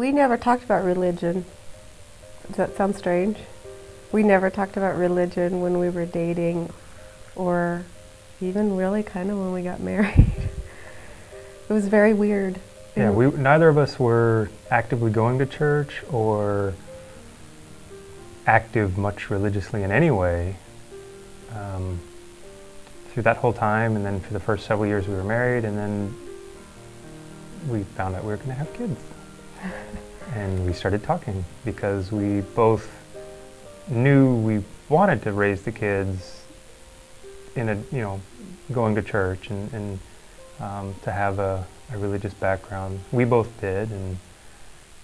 We never talked about religion. Does that sound strange? We never talked about religion when we were dating, or even really kind of when we got married. It was very weird. Yeah, neither of us were actively going to church or active much religiously in any way. Through that whole time, and then for the first several years we were married, and then we found out we were going to have kids. And we started talking because we both knew we wanted to raise the kids in a, going to church and to have a religious background. We both did, and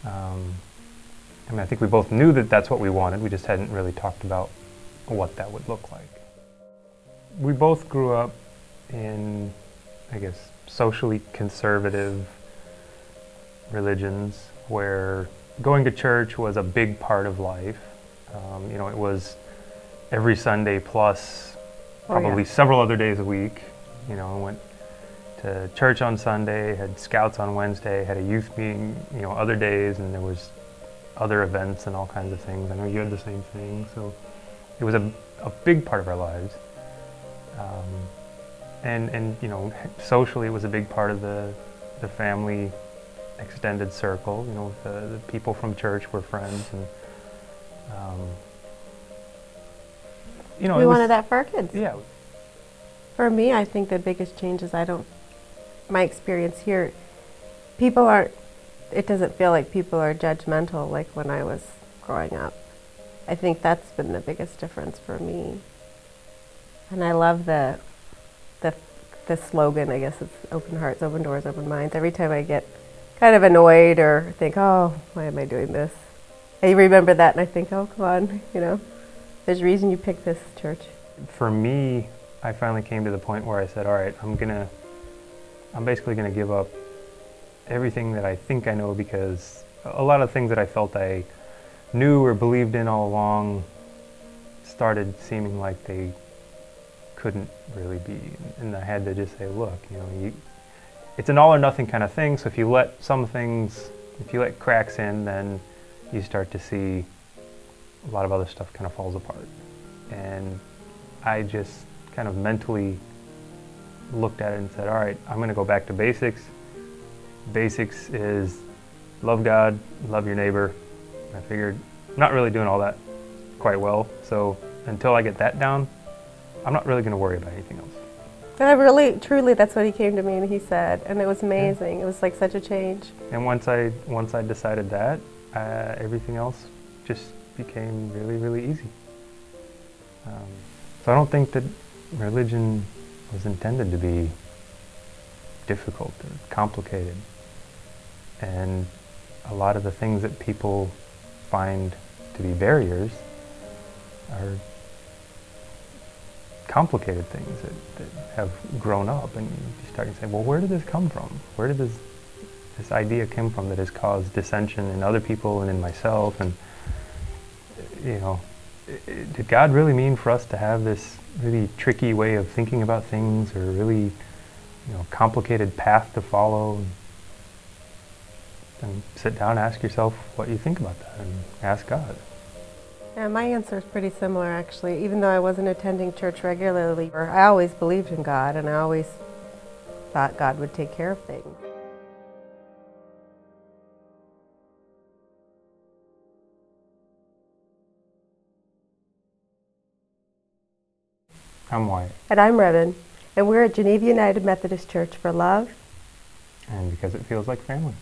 I think we both knew that that's what we wanted. We just hadn't really talked about what that would look like. We both grew up in, I guess, socially conservative religions where going to church was a big part of life. It was every Sunday plus probably several other days a week. I went to church on Sunday, had scouts on Wednesday, had a youth meeting, other days, and there was other events and all kinds of things. I know you had the same thing, so it was a big part of our lives. And socially it was a big part of the family extended circle. The people from church were friends, and we wanted that for our kids. Yeah. For me, I think the biggest change is my experience here, it doesn't feel like people are judgmental like when I was growing up. I think that's been the biggest difference for me. And I love the slogan, I guess it's open hearts, open doors, open minds. Every time I get kind of annoyed or think, oh, why am I doing this? I remember that and I think, oh, come on, there's a reason you picked this church. For me, I finally came to the point where I said, all right, I'm basically gonna give up everything that I think I know, because a lot of things that I felt I knew or believed in all along started seeming like they couldn't really be, and I had to just say, look, it's an all or nothing kind of thing, so if you let cracks in, then you start to see a lot of other stuff kind of falls apart. And I just kind of mentally looked at it and said, all right, I'm going to go back to basics. Basics is love God, love your neighbor. I figured I'm not really doing all that quite well, so until I get that down, I'm not really going to worry about anything else. And truly, that's what he came to me and he said, and it was amazing. Yeah. It was like such a change. And once I decided that, everything else just became really, really easy. So I don't think that religion was intended to be difficult or complicated. And a lot of the things that people find to be barriers are complicated things that have grown up, and you start to say, well, where did this come from? Where did this idea come from that has caused dissension in other people and in myself? And did God really mean for us to have this really tricky way of thinking about things, or really complicated path to follow? And sit down and ask yourself what you think about that, and ask God. Yeah, my answer is pretty similar, actually. Even though I wasn't attending church regularly, I always believed in God, and I always thought God would take care of things. I'm Wyatt. And I'm Rebin, and we're at Geneva United Methodist Church for love. And because it feels like family.